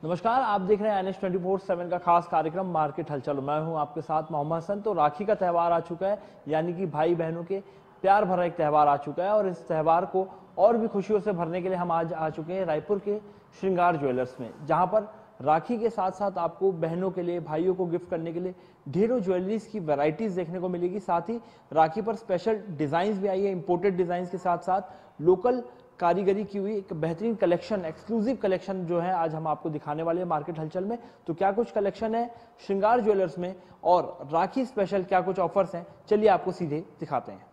नमस्कार, आप देख रहे हैं NH24/7 का खास कार्यक्रम मार्केट हलचल। मैं हूं आपके साथ मोहम्मद हसन। तो राखी का त्यौहार आ चुका है, यानी कि भाई बहनों के प्यार भरा एक त्यौहार आ चुका है और इस त्यौहार को और भी खुशियों से भरने के लिए हम आज आ चुके हैं रायपुर के श्रृंगार ज्वेलर्स में, जहां पर राखी के साथ साथ आपको बहनों के लिए, भाइयों को गिफ्ट करने के लिए ढेरों ज्वेलरीज की वैरायटीज देखने को मिलेगी। साथ ही राखी पर स्पेशल डिजाइन भी आई है, इंपोर्टेड डिजाइन के साथ साथ लोकल कारीगरी की हुई एक बेहतरीन कलेक्शन, एक्सक्लूसिव कलेक्शन जो है आज हम आपको दिखाने वाले हैं मार्केट हलचल में। तो क्या कुछ कलेक्शन है श्रृंगार ज्वेलर्स में और राखी स्पेशल क्या कुछ ऑफर्स हैं, चलिए आपको सीधे दिखाते हैं।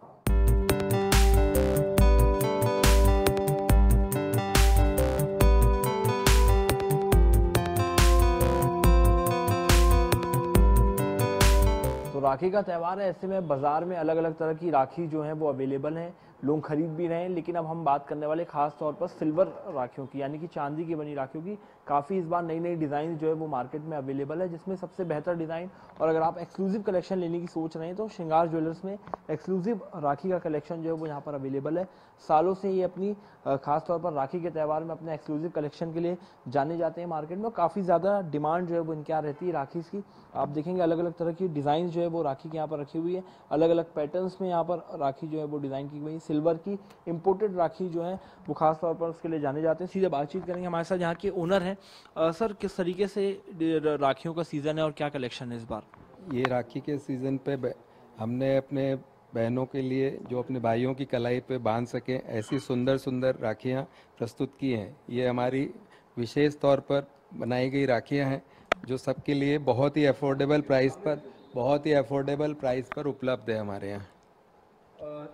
तो राखी का त्यौहार है, ऐसे में बाजार में अलग अलग तरह की राखी जो है वो अवेलेबल हैं, लोग खरीद भी रहे हैं। लेकिन अब हम बात करने वाले खास तौर पर सिल्वर राखियों की, यानी कि चांदी की बनी राखियों की। काफ़ी इस बार नई नई डिज़ाइन जो है वो मार्केट में अवेलेबल है, जिसमें सबसे बेहतर डिज़ाइन और अगर आप एक्सक्लूसिव कलेक्शन लेने की सोच रहे हैं तो श्रृंगार ज्वेलर्स में एक्सक्लूसिव राखी का कलेक्शन जो है वो यहाँ पर अवेलेबल है। सालों से ये अपनी खास तौर पर राखी के त्यौहार में अपने एक्सक्लूसिव कलेक्शन के लिए जाने जाते हैं मार्केट में। काफ़ी ज़्यादा डिमांड जो है वो इनके यहाँ रहती है राखी की। आप देखेंगे अलग अलग तरह की डिज़ाइन जो है वो राखी के यहाँ पर रखी हुई है, अलग अलग पैटर्न्स में यहाँ पर राखी जो है वो डिज़ाइन की गई। सिल्वर की इंपोर्टेड राखी जो है वो खास तौर पर उसके लिए जाने जाते हैं। सीधे बातचीत करेंगे, हमारे साथ यहाँ के ओनर हैं। सर, किस तरीके से राखियों का सीज़न है और क्या कलेक्शन है इस बार? ये राखी के सीज़न पे हमने अपने बहनों के लिए जो अपने भाइयों की कलाई पे बांध सकें ऐसी सुंदर सुंदर राखियाँ प्रस्तुत की हैं। ये हमारी विशेष तौर पर बनाई गई राखियाँ हैं जो सबके लिए बहुत ही अफोर्डेबल प्राइस पर उपलब्ध है हमारे यहाँ।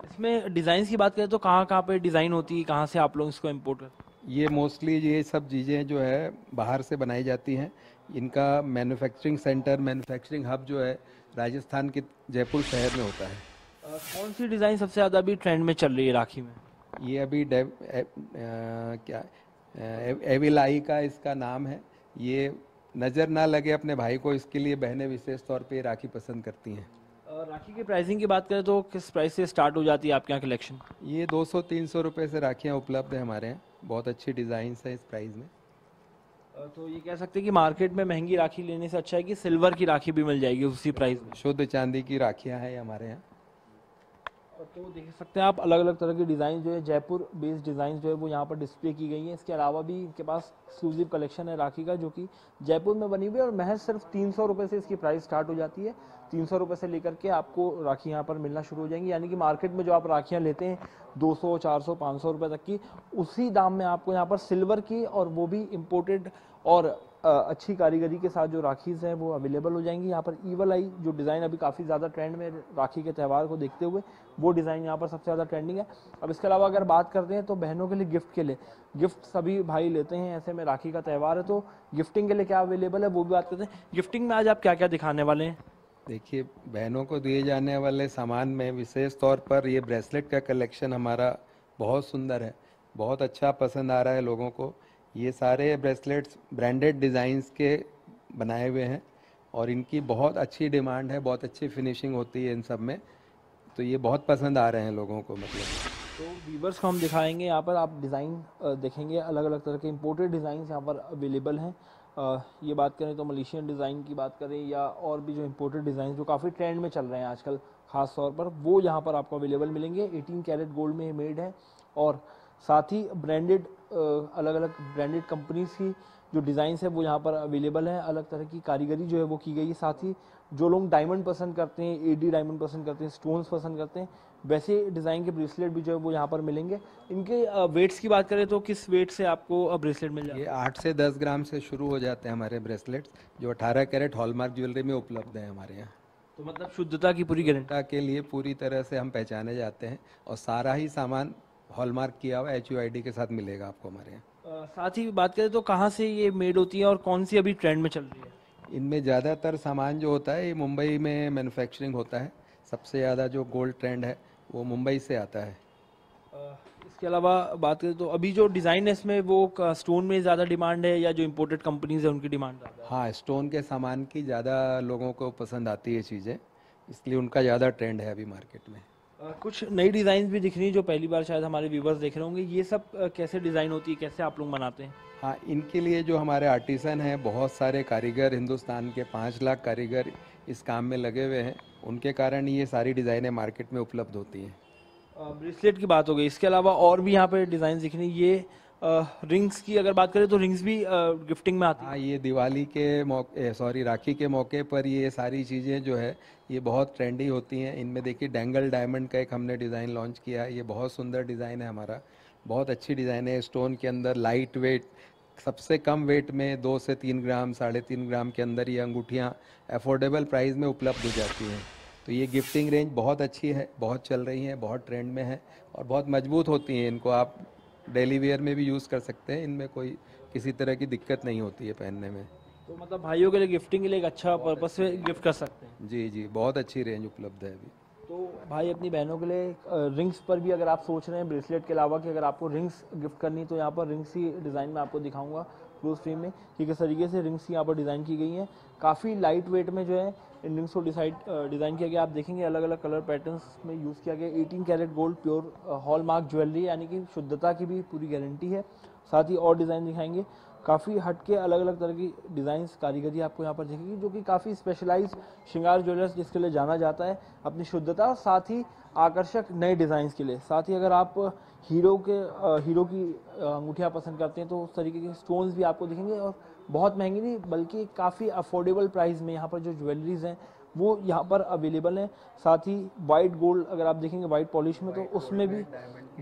इसमें डिज़ाइन की बात करें तो कहाँ कहाँ पे डिज़ाइन होती है, कहाँ से आप लोग इसको इम्पोर्ट करते हैं? ये मोस्टली ये सब चीज़ें जो है बाहर से बनाई जाती हैं। इनका मैन्युफैक्चरिंग हब जो है राजस्थान के जयपुर शहर में होता है। कौन सी डिज़ाइन सबसे ज़्यादा अभी ट्रेंड में चल रही है राखी में? ये अभी एविलाई का इसका नाम है। ये नज़र ना लगे अपने भाई को, इसके लिए बहनें विशेष तौर पे राखी पसंद करती हैं। राखी की प्राइसिंग की बात करें तो किस प्राइस से स्टार्ट हो जाती है आपके यहाँ कलेक्शन? ये 200-300 रुपये से राखियाँ उपलब्ध है हमारे यहाँ। बहुत अच्छी डिज़ाइन है इस प्राइस में। तो ये कह सकते हैं कि मार्केट में महंगी राखी लेने से अच्छा है कि सिल्वर की राखी भी मिल जाएगी उसी प्राइस में। शुद्ध चांदी की राखियाँ हैं हमारे यहाँ। तो देख सकते हैं आप अलग अलग तरह की डिज़ाइन जो है, जयपुर बेस्ड डिज़ाइन जो है वो यहाँ पर डिस्प्ले की गई है। इसके अलावा भी इनके पास एक्सक्लूसिव कलेक्शन है राखी का, जो कि जयपुर में बनी हुई है और महज सिर्फ 300 रुपये से इसकी प्राइस स्टार्ट हो जाती है। 300 रुपये से लेकर के आपको राखी यहाँ पर मिलना शुरू हो जाएंगी, यानी कि मार्केट में जो आप राखियाँ लेते हैं 200, 400, 500 रुपये तक की, उसी दाम में आपको यहाँ पर सिल्वर की और वो भी इम्पोर्टेड और अच्छी कारीगरी के साथ जो राखीज़ हैं वो अवेलेबल हो जाएंगी। यहाँ पर ईवल आई जो डिज़ाइन अभी काफ़ी ज़्यादा ट्रेंड में राखी के त्यौहार को देखते हुए, वो डिज़ाइन यहाँ पर सबसे ज़्यादा ट्रेंडिंग है। अब इसके अलावा अगर बात करते हैं तो बहनों के लिए गिफ्ट के लिए, गिफ्ट सभी भाई लेते हैं, ऐसे में राखी का त्यौहार है तो गिफ्टिंग के लिए क्या अवेलेबल है वो भी बात करते हैं। गिफ्टिंग में आज आप क्या क्या दिखाने वाले हैं? देखिए, बहनों को दिए जाने वाले सामान में विशेष तौर पर ये ब्रेसलेट का कलेक्शन हमारा बहुत सुंदर है, बहुत अच्छा पसंद आ रहा है लोगों को। ये सारे ब्रेसलेट्स ब्रांडेड डिज़ाइंस के बनाए हुए हैं और इनकी बहुत अच्छी डिमांड है, बहुत अच्छी फिनिशिंग होती है इन सब में, तो ये बहुत पसंद आ रहे हैं लोगों को। मतलब तो व्यूवर्स को हम दिखाएंगे, यहाँ पर आप डिज़ाइन देखेंगे, अलग अलग तरह के इंपोर्टेड डिज़ाइन यहाँ पर अवेलेबल हैं। ये बात करें तो मलेशियन डिज़ाइन की बात करें या और भी जो इंपोर्टेड डिज़ाइन जो काफ़ी ट्रेंड में चल रहे हैं आजकल खास तौर पर, वो यहाँ पर आपको अवेलेबल मिलेंगे। 18 कैरेट गोल्ड में मेड है और साथ ही ब्रांडेड अलग अलग ब्रांडेड कंपनीज की जो डिज़ाइंस है वो यहाँ पर अवेलेबल है। अलग तरह की कारीगरी जो है वो की गई है। साथ ही जो लोग डायमंड पसंद करते हैं, एडी डायमंड पसंद करते हैं, स्टोन्स पसंद करते हैं, वैसे डिज़ाइन के ब्रेसलेट भी जो है वो यहाँ पर मिलेंगे। इनके वेट्स की बात करें तो किस वेट से आपको ब्रेसलेट मिल जाएगा? ये 8 से 10 ग्राम से शुरू हो जाते हैं हमारे ब्रेसलेट्स, जो 18 कैरेट हॉलमार्क ज्वेलरी में उपलब्ध है हमारे यहाँ। तो मतलब शुद्धता की पूरी गारंटी के लिए पूरी तरह से हम पहचाने जाते हैं और सारा ही सामान हॉलमार्क किया हुआ HUID के साथ मिलेगा आपको हमारे यहाँ। साथ ही बात करें तो कहाँ से ये मेड होती है और कौन सी अभी ट्रेंड में चल रही है? इनमें ज़्यादातर सामान जो होता है ये मुंबई में मैन्युफैक्चरिंग होता है। सबसे ज़्यादा जो गोल्ड ट्रेंड है वो मुंबई से आता है। इसके अलावा बात करें तो अभी जो डिज़ाइन है इसमें वो स्टोन में ज़्यादा डिमांड है या जो इंपोर्टेड कंपनीज है उनकी डिमांड ज़्यादा है? हाँ, स्टोन के सामान की ज़्यादा लोगों को पसंद आती है चीज़ें, इसलिए उनका ज़्यादा ट्रेंड है अभी मार्केट में। कुछ नई डिज़ाइन भी दिख रही हैं जो पहली बार शायद हमारे व्यूवर्स देख रहे होंगे। ये सब कैसे डिज़ाइन होती है, कैसे आप लोग बनाते हैं? हाँ, इनके लिए जो हमारे आर्टिसन हैं, बहुत सारे कारीगर, हिंदुस्तान के 5 लाख कारीगर इस काम में लगे हुए हैं, उनके कारण ये सारी डिज़ाइनें मार्केट में उपलब्ध होती हैं। ब्रेसलेट की बात हो गई, इसके अलावा और भी यहाँ पे डिज़ाइन दिख रही हैं। ये रिंग्स की अगर बात करें तो रिंग्स भी गिफ्टिंग में आती है। हाँ, ये दिवाली के मौके, सॉरी, राखी के मौके पर ये सारी चीज़ें जो है ये बहुत ट्रेंडी होती हैं। इनमें देखिए डेंगल डायमंड का एक हमने डिज़ाइन लॉन्च किया है, ये बहुत सुंदर डिज़ाइन है हमारा, बहुत अच्छी डिज़ाइन है। स्टोन के अंदर लाइट वेट, सबसे कम वेट में 2 से 3 ग्राम, 3.5 ग्राम के अंदर ये अंगूठियाँ अफोर्डेबल प्राइस में उपलब्ध हो जाती हैं। तो ये गिफ्टिंग रेंज बहुत अच्छी है, बहुत चल रही हैं, बहुत ट्रेंड में है और बहुत मजबूत होती हैं। इनको आप डेली वेयर में भी यूज़ कर सकते हैं, इनमें कोई किसी तरह की दिक्कत नहीं होती है पहनने में। तो मतलब भाइयों के लिए गिफ्टिंग के लिए एक अच्छा पर्पस से गिफ्ट कर सकते हैं। जी जी, बहुत अच्छी रेंज उपलब्ध है अभी। तो भाई अपनी बहनों के लिए रिंग्स पर भी अगर आप सोच रहे हैं ब्रेसलेट के अलावा कि अगर आपको रिंग्स गिफ्ट करनी, तो यहाँ पर रिंग्स की डिज़ाइन मैं आपको दिखाऊंगा क्लोज फ्रेम में कि किस तरीके से रिंग्स यहाँ पर डिज़ाइन की गई हैं। काफ़ी लाइट वेट में जो है इन रिंग्स को डिज़ाइन किया गया। आप देखेंगे अलग अलग कलर पैटर्न्स में यूज़ किया गया। 18 carat gold pure hallmark jewellery, यानी कि शुद्धता की भी पूरी गारंटी है। साथ ही और डिज़ाइन दिखाएंगे, काफ़ी हटके अलग अलग तरह की डिज़ाइंस कारीगरी आपको यहाँ पर दिखेगी, जो कि काफ़ी स्पेशलाइज श्रृंगार ज्वेलर्स जिसके लिए जाना जाता है अपनी शुद्धता, साथ ही आकर्षक नए डिज़ाइंस के लिए। साथ ही अगर आप हीरो की अंगूठियाँ पसंद करते हैं तो उस तरीके के स्टोन्स भी आपको दिखेंगे, और बहुत महंगी नहीं बल्कि काफ़ी अफोर्डेबल प्राइस में यहाँ पर जो ज्वेलरीज हैं वो यहाँ पर अवेलेबल हैं। साथ ही वाइट गोल्ड अगर आप देखेंगे वाइट पॉलिश में, तो उसमें भी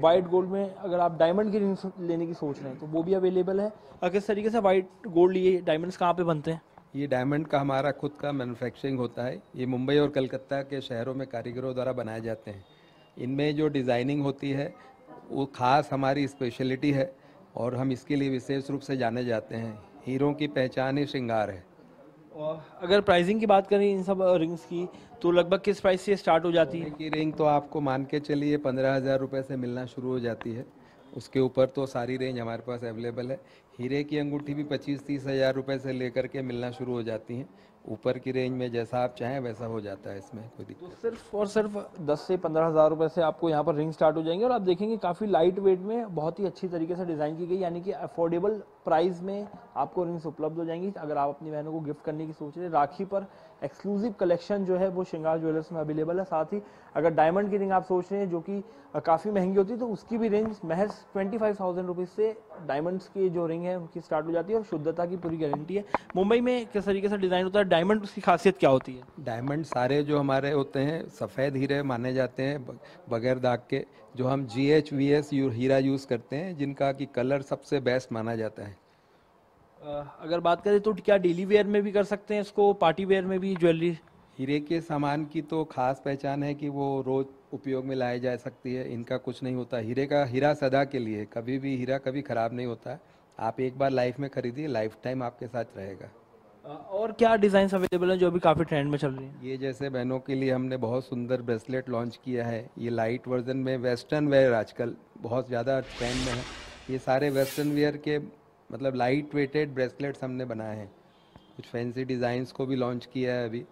वाइट गोल्ड में अगर आप डायमंड की रिंग्स लेने की सोच रहे हैं तो वो भी अवेलेबल है। किस तरीके से वाइट गोल्ड, ये डायमंड्स कहाँ पे बनते हैं? ये डायमंड का हमारा खुद का मैन्युफैक्चरिंग होता है। ये मुंबई और कलकत्ता के शहरों में कारीगरों द्वारा बनाए जाते हैं। इनमें जो डिज़ाइनिंग होती है वो ख़ास हमारी स्पेशलिटी है और हम इसके लिए विशेष रूप से जाने जाते हैं। हीरों की पहचान ही श्रृंगार है। और अगर प्राइसिंग की बात करें इन सब रिंग्स की, तो लगभग किस प्राइस से स्टार्ट हो जाती है? सोने की रिंग तो आपको मान के चलिए 15,000 रुपये से मिलना शुरू हो जाती है। उसके ऊपर तो सारी रेंज हमारे पास अवेलेबल है। हीरे की अंगूठी भी 25-30 हज़ार रुपये से लेकर के मिलना शुरू हो जाती हैं। ऊपर की रेंज में जैसा आप चाहें वैसा हो जाता है, इसमें कोई तो दिक्कत। सिर्फ और सिर्फ 10 से 15 हज़ार रुपये से आपको यहाँ पर रिंग स्टार्ट हो जाएंगे, और आप देखेंगे काफ़ी लाइट वेट में बहुत ही अच्छी तरीके से डिज़ाइन की गई, यानी कि अफोर्डेबल प्राइस में आपको रिंग्स उपलब्ध हो जाएंगी। अगर आप अपनी बहनों को गिफ्ट करने की सोच रहे हैं, राखी पर एक्सक्लूसिव कलेक्शन जो है वो श्रृंगार ज्वेलर्स में अवेलेबल है। साथ ही अगर डायमंड की रिंग आप सोच रहे हैं जो कि काफ़ी महंगी होती है, तो उसकी भी रेंज महज 25,000 रुपीज़ से डायमंड्स की जो रिंग है उनकी स्टार्ट हो जाती है, और शुद्धता की पूरी गारंटी है। मुंबई में किस तरीके से डिज़ाइन होता है डायमंड, उसकी खासियत क्या होती है? डायमंड सारे जो हमारे होते हैं सफ़ेद हीरे माने जाते हैं, बगैर दाग के। जो हम GHVS हीरा यूज़ करते हैं, जिनका कि कलर सबसे बेस्ट माना जाता है। अगर बात करें तो क्या डेली वेयर में भी कर सकते हैं इसको, पार्टी वेयर में भी ज्वेलरी? हीरे के सामान की तो खास पहचान है कि वो रोज़ उपयोग में लाई जा सकती है, इनका कुछ नहीं होता। हीरा सदा के लिए, कभी भी हीरा कभी ख़राब नहीं होता है। आप एक बार लाइफ में खरीदिए, लाइफ टाइम आपके साथ रहेगा। और क्या डिज़ाइंस अवेलेबल हैं जो अभी काफ़ी ट्रेंड में चल रही हैं? ये जैसे बहनों के लिए हमने बहुत सुंदर ब्रेसलेट लॉन्च किया है। ये लाइट वर्जन में, वेस्टर्न वेयर आजकल बहुत ज़्यादा ट्रेंड में है। ये सारे वेस्टर्न वेयर के मतलब लाइट वेटेड ब्रेसलेट्स हमने बनाए हैं। कुछ फैंसी डिज़ाइंस को भी लॉन्च किया है अभी।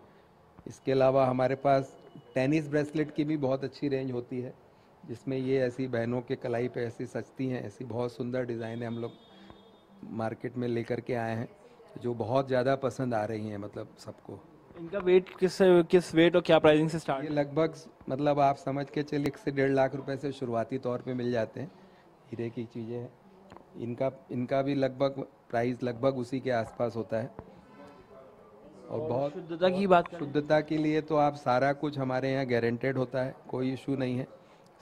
इसके अलावा हमारे पास टेनिस ब्रेसलेट की भी बहुत अच्छी रेंज होती है, जिसमें ये ऐसी बहनों के कलाई पे ऐसी सजती हैं, ऐसी बहुत सुंदर डिज़ाइन है हम लोग मार्केट में लेकर के आए हैं, जो बहुत ज़्यादा पसंद आ रही हैं मतलब सबको। इनका वेट किस वेट और क्या प्राइसिंग से स्टार्ट ये है? लगभग मतलब आप समझ के चलिए 1 से 1.5 लाख रुपए से शुरुआती तौर पे मिल जाते हैं। हीरे की चीज़ें हैं। इनका भी लगभग प्राइस लगभग उसी के आसपास होता है। और बहुत शुद्धता की बात करें शुद्धता के लिए तो आप सारा कुछ हमारे यहाँ गारंटेड होता है, कोई इशू नहीं है।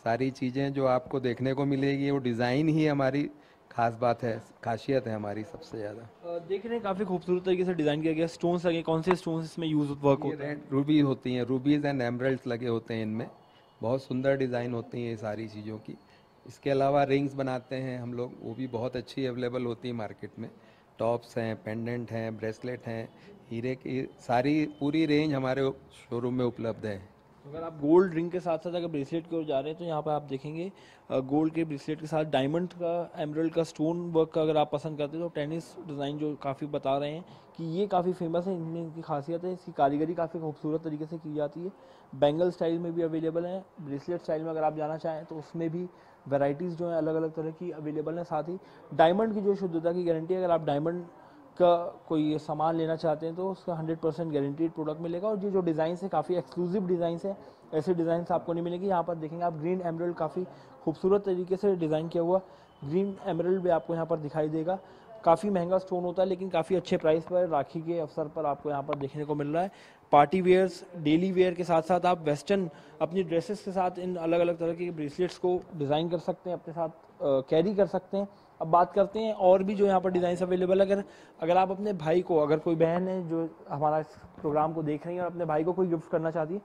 सारी चीज़ें जो आपको देखने को मिलेगी वो डिज़ाइन ही हमारी खास बात है, खासियत है हमारी सबसे ज़्यादा। देख रहे हैं काफ़ी खूबसूरत तरीके से डिज़ाइन किया गया। स्टोन्स लगे, कौन से स्टोन्स इसमें यूज वर्क ये होता है? रेड रूबी होती हैं, रूबीज़ एंड एमरल्ड्स लगे होते हैं इनमें। बहुत सुंदर डिज़ाइन होती हैं ये सारी चीज़ों की। इसके अलावा रिंग्स बनाते हैं हम लोग, वो भी बहुत अच्छी अवेलेबल होती है मार्केट में। टॉप्स हैं, पेंडेंट हैं, ब्रेसलेट हैं, हीरे की सारी पूरी रेंज हमारे शोरूम में उपलब्ध है। अगर आप गोल्ड रिंग के साथ साथ अगर ब्रेसलेट की ओर जा रहे हैं तो यहाँ पर आप देखेंगे गोल्ड के ब्रेसलेट के साथ डायमंड का, एमरल्ड का स्टोन वर्क का अगर आप पसंद करते हैं तो टेनिस डिज़ाइन जो काफ़ी बता रहे हैं कि ये काफ़ी फेमस है, इनमें इनकी खासियत है, इसकी कारीगरी काफ़ी खूबसूरत तरीके से की जाती है। बैंगल स्टाइल में भी अवेलेबल है, ब्रेसलेट स्टाइल में अगर आप जाना चाहें तो उसमें भी वैरायटीज़ जो है अलग अलग तरह की अवेलेबल हैं। साथ ही डायमंड की जो शुद्धता की गारंटी है, अगर आप डायमंड का कोई सामान लेना चाहते हैं तो उसका 100% गारंटीड प्रोडक्ट मिलेगा। और ये जो डिज़ाइंस है काफ़ी एक्सक्लूसिव डिज़ाइंस है, ऐसे डिज़ाइंस आपको नहीं मिलेंगे। यहाँ पर देखेंगे आप ग्रीन एमरल्ड काफ़ी खूबसूरत तरीके से डिज़ाइन किया हुआ ग्रीन एमरल्ड भी आपको यहाँ पर दिखाई देगा। काफ़ी महंगा स्टोन होता है लेकिन काफ़ी अच्छे प्राइस पर राखी के अवसर पर आपको यहाँ पर देखने को मिल रहा है। पार्टी वेयर्स, डेली वेयर के साथ साथ आप वेस्टर्न अपनी ड्रेसेस के साथ इन अलग अलग तरह के ब्रेसलेट्स को डिज़ाइन कर सकते हैं, अपने साथ कैरी कर सकते हैं। अब बात करते हैं और भी जो यहाँ पर डिज़ाइन अवेलेबल है। अगर अगर आप अपने भाई को, अगर कोई बहन है जो हमारा इस प्रोग्राम को देख रही है और अपने भाई को कोई गिफ्ट करना चाहती है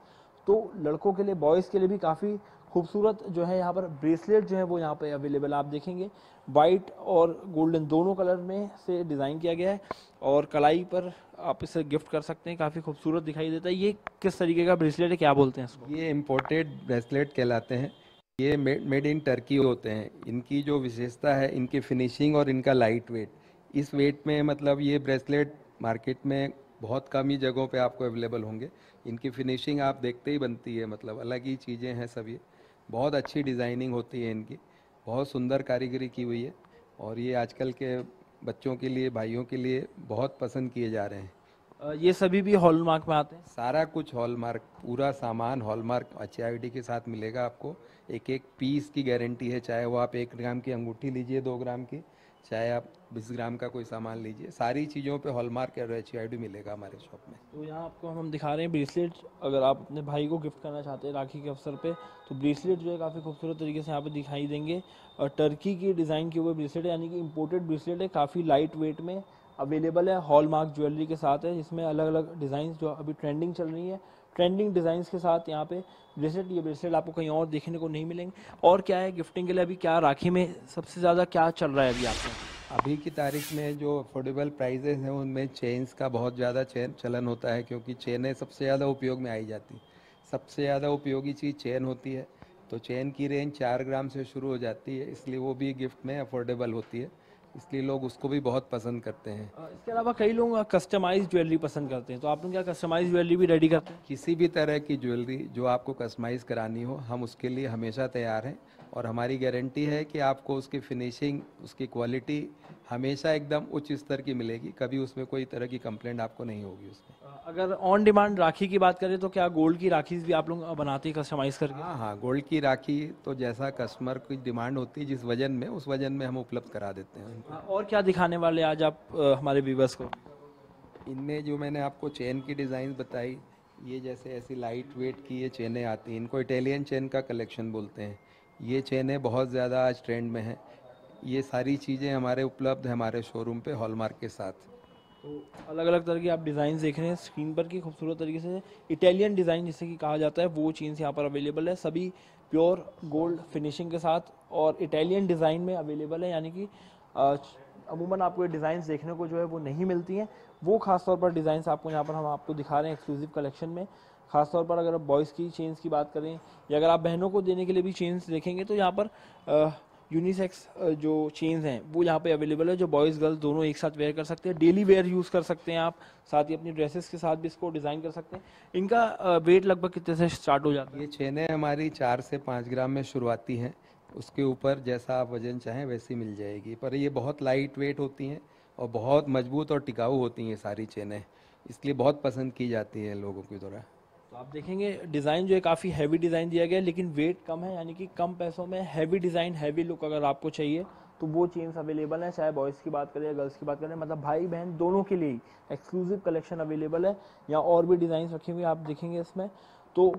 तो लड़कों के लिए, बॉयज़ के लिए भी काफ़ी खूबसूरत जो है यहाँ पर ब्रेसलेट जो है वो यहाँ पे अवेलेबल है। आप देखेंगे वाइट और गोल्डन दोनों कलर में से डिज़ाइन किया गया है और कलाई पर आप इसे गिफ्ट कर सकते हैं, काफ़ी खूबसूरत दिखाई देता है। ये किस तरीके का ब्रेसलेट है, क्या बोलते हैं इसको? ये इम्पोर्टेड ब्रेसलेट कहलाते हैं। ये मेड इन टर्की होते हैं। इनकी जो विशेषता है, इनकी फिनिशिंग और इनका लाइट वेट। इस वेट में मतलब ये ब्रेसलेट मार्केट में बहुत कम ही जगहों पे आपको अवेलेबल होंगे। इनकी फिनिशिंग आप देखते ही बनती है, मतलब अलग ही चीज़ें हैं सब। ये बहुत अच्छी डिज़ाइनिंग होती है इनकी, बहुत सुंदर कारीगरी की हुई है और ये आजकल के बच्चों के लिए, भाइयों के लिए बहुत पसंद किए जा रहे हैं। ये सभी भी हॉलमार्क में आते हैं? सारा कुछ हॉलमार्क, पूरा सामान हॉलमार्क HID के साथ मिलेगा आपको। एक एक पीस की गारंटी है, चाहे वो आप 1 ग्राम की अंगूठी लीजिए, 2 ग्राम की, चाहे आप 20 ग्राम का कोई सामान लीजिए, सारी चीज़ों पे हॉलमार्क और HID मिलेगा हमारे शॉप में। तो यहाँ आपको हम दिखा रहे हैं ब्रेसलेट। अगर आप अपने भाई को गिफ्ट करना चाहते हैं राखी के अवसर पे तो ब्रेसलेट जो है काफ़ी खूबसूरत तरीके से यहाँ पे दिखाई देंगे। और टर्की की डिज़ाइन किए हुए ब्रेसलेट है, यानी कि इम्पोर्टेड ब्रेसलेट है, काफ़ी लाइट वेट में अवेलेबल है, हॉलमार्क ज्वेलरी के साथ है, जिसमें अलग अलग डिज़ाइन जो अभी ट्रेंडिंग चल रही है, ट्रेंडिंग डिज़ाइंस के साथ यहाँ पे ब्रेसलेट, ये ब्रेसलेट आपको कहीं और देखने को नहीं मिलेंगे। और क्या है गिफ्टिंग के लिए अभी, क्या राखी में सबसे ज़्यादा क्या चल रहा है अभी आपको? अभी की तारीख में जो अफोर्डेबल प्राइजेस हैं उनमें चेन्स का बहुत ज़्यादा चलन होता है, क्योंकि चेनें सबसे ज़्यादा उपयोग में आई जाती। सबसे ज़्यादा उपयोगी चीज़ चेन होती है, तो चेन की रेंज 4 ग्राम से शुरू हो जाती है, इसलिए वो भी गिफ्ट में अफोर्डेबल होती है, इसलिए लोग उसको भी बहुत पसंद करते हैं। इसके अलावा कई लोग कस्टमाइज ज्वेलरी पसंद करते हैं, तो आप लोग क्या कस्टमाइज ज्वेलरी भी रेडी करते हैं? किसी भी तरह की ज्वेलरी जो आपको कस्टमाइज़ करानी हो, हम उसके लिए हमेशा तैयार हैं और हमारी गारंटी है कि आपको उसकी फिनिशिंग, उसकी क्वालिटी हमेशा एकदम उच्च स्तर की मिलेगी, कभी उसमें कोई तरह की कंप्लेंट आपको नहीं होगी उसमें। अगर ऑन डिमांड राखी की बात करें तो क्या गोल्ड की राखी भी आप लोग बनाते हैं कस्टमाइज करके? हाँ हाँ, गोल्ड की राखी तो जैसा कस्टमर की डिमांड होती है, जिस वजन में, उस वजन में हम उपलब्ध करा देते हैं उनको। और क्या दिखाने वाले आज आप हमारे व्यूवर्स को? इनमें जो मैंने आपको चेन की डिज़ाइन बताई, ये जैसे ऐसी लाइट वेट की ये चेनें आती हैं, इनको इटालियन चेन का कलेक्शन बोलते हैं। ये चेनें बहुत ज़्यादा आज ट्रेंड में हैं। ये सारी चीज़ें हमारे उपलब्ध हैं हमारे शोरूम पे हॉलमार्क के साथ। तो अलग अलग तरह की आप डिज़ाइन देख रहे हैं स्क्रीन पर की खूबसूरत तरीके से, इटालियन डिज़ाइन जिसे कि कहा जाता है, वो चेन्स यहाँ पर अवेलेबल है, सभी प्योर गोल्ड फिनिशिंग के साथ और इटालियन डिज़ाइन में अवेलेबल है। यानी कि अमूमन आपको ये डिज़ाइंस देखने को जो है वो नहीं मिलती हैं, वो खासतौर पर डिज़ाइंस आपको यहाँ पर हम आपको दिखा रहे हैं एक्सक्लूसिव कलेक्शन में। खासतौर पर अगर आप बॉयज़ की चेन्स की बात करें या अगर आप बहनों को देने के लिए भी चेन्स देखेंगे तो यहाँ पर यूनिसेक्स जो चेन्स हैं वो यहाँ पे अवेलेबल है, जो बॉयज़ गर्ल्स दोनों एक साथ वेयर कर सकते हैं, डेली वेयर यूज़ कर सकते हैं आप, साथ ही अपनी ड्रेसेस के साथ भी इसको डिज़ाइन कर सकते हैं। इनका वेट लगभग कितने से स्टार्ट हो जाता है? ये चेनें हमारी 4 से 5 ग्राम में शुरुआती हैं, उसके ऊपर जैसा आप वज़न चाहें वैसी मिल जाएगी, पर ये बहुत लाइट वेट होती हैं और बहुत मजबूत और टिकाऊ होती हैं ये सारी चेनें, इसलिए बहुत पसंद की जाती है लोगों के द्वारा। तो आप देखेंगे डिज़ाइन जो है काफ़ी हैवी डिज़ाइन दिया गया है, लेकिन वेट कम है, यानी कि कम पैसों में हैवी डिज़ाइन, हैवी लुक अगर आपको चाहिए तो वो चेन्स अवेलेबल हैं, चाहे बॉयज़ की बात करें या गर्ल्स की बात करें, मतलब भाई बहन दोनों के लिए ही एक्सक्लूसिव कलेक्शन अवेलेबल है। यहाँ और भी डिज़ाइन रखे हुए आप देखेंगे इसमें, तो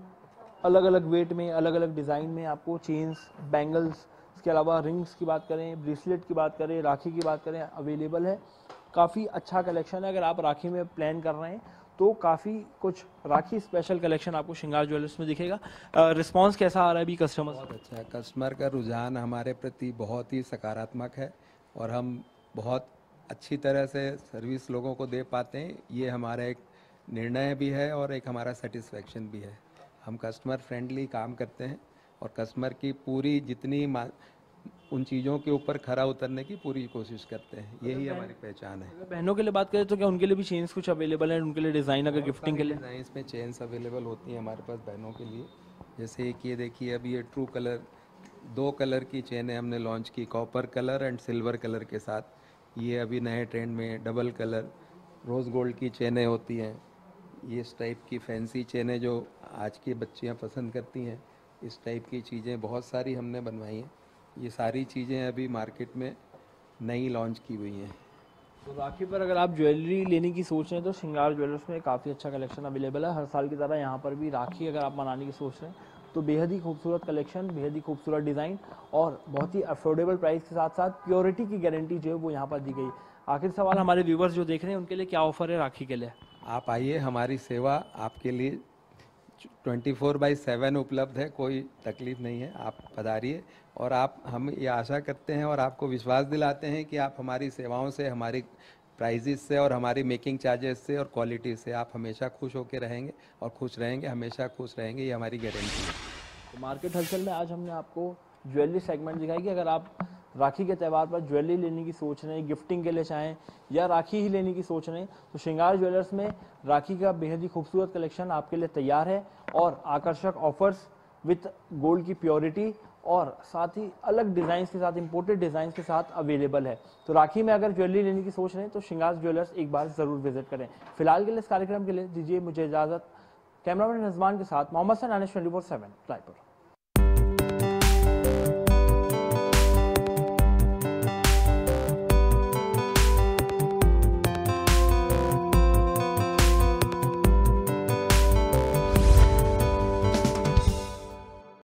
अलग अलग वेट में, अलग अलग डिज़ाइन में आपको चेन्स, बैंगल्स, इसके अलावा रिंग्स की बात करें, ब्रेसलेट की बात करें, राखी की बात करें, अवेलेबल है। काफ़ी अच्छा कलेक्शन है। अगर आप राखी में प्लान कर रहे हैं तो काफ़ी कुछ राखी स्पेशल कलेक्शन आपको श्रृंगार ज्वेलर्स में दिखेगा। रिस्पांस कैसा आ रहा है अभी कस्टमर बहुत अच्छा है, कस्टमर का रुझान हमारे प्रति बहुत ही सकारात्मक है और हम बहुत अच्छी तरह से सर्विस लोगों को दे पाते हैं। ये हमारा एक निर्णय भी है और एक हमारा सेटिस्फेक्शन भी है। हम कस्टमर फ्रेंडली काम करते हैं और कस्टमर की पूरी जितनी उन चीज़ों के ऊपर खरा उतरने की पूरी कोशिश करते हैं, यही हमारी पहचान है। अगर बहनों के लिए बात करें तो क्या उनके लिए भी चेन्स कुछ अवेलेबल है, उनके लिए डिज़ाइन अगर गिफ्टिंग के लिए? डिज़ाइंस में चेन्स अवेलेबल होती हैं हमारे पास बहनों के लिए। जैसे एक ये देखिए, अभी ये ट्रू कलर 2 कलर की चेनें हमने लॉन्च की, copper colour and silver colour के साथ। ये अभी नए ट्रेंड में डबल कलर रोज़ गोल्ड की चेनें होती हैं। ये इस टाइप की फैंसी चेनें जो आज की बच्चियां पसंद करती हैं, इस टाइप की चीज़ें बहुत सारी हमने बनवाई हैं। ये सारी चीज़ें अभी मार्केट में नई लॉन्च की हुई हैं। तो राखी पर अगर आप ज्वेलरी लेने की सोच रहे हैं तो श्रृंगार ज्वेलर्स में काफ़ी अच्छा कलेक्शन अवेलेबल है। हर साल की तरह यहाँ पर भी राखी अगर आप मनाने की सोच रहे हैं तो बेहद ही खूबसूरत कलेक्शन, बेहद ही खूबसूरत डिज़ाइन और बहुत ही अफोर्डेबल प्राइस के साथ साथ प्योरिटी की गारंटी जो है वो यहाँ पर दी गई। आखिर सवाल हमारे व्यूवर्स जो देख रहे हैं उनके लिए क्या ऑफर है राखी के लिए? आप आइए, हमारी सेवा आपके लिए 24/7 उपलब्ध है, कोई तकलीफ नहीं है। आप पधारिए और हम ये आशा करते हैं और आपको विश्वास दिलाते हैं कि आप हमारी सेवाओं से, हमारी प्राइजेस से और हमारी मेकिंग चार्जेस से और क्वालिटी से आप हमेशा खुश होकर रहेंगे और खुश रहेंगे, हमेशा खुश रहेंगे, ये हमारी गारंटी है। तो मार्केट हलचल में आज हमने आपको ज्वेलरी सेगमेंट दिखाई कि अगर आप राखी के त्यौहार पर ज्वेलरी लेने की सोच रहे हैं, गिफ्टिंग के लिए चाहें या राखी ही लेने की सोच रहे हैं तो श्रृंगार ज्वेलर्स में राखी का बेहद ही खूबसूरत कलेक्शन आपके लिए तैयार है और आकर्षक ऑफर्स विथ गोल्ड की प्योरिटी और साथ ही अलग डिज़ाइन के साथ, इंपोर्टेड डिज़ाइन के साथ अवेलेबल है। तो राखी में अगर ज्वेलरी लेने की सोच रहे हैं तो श्रृंगार ज्वेलर्स एक बार ज़रूर विजिट करें। फिलहाल के लिए इस कार्यक्रम के लिए दीजिए मुझे इजाज़त। कैमरामैन रिजवान के साथ मोहम्मद सनानिश 24/7 रायपुर।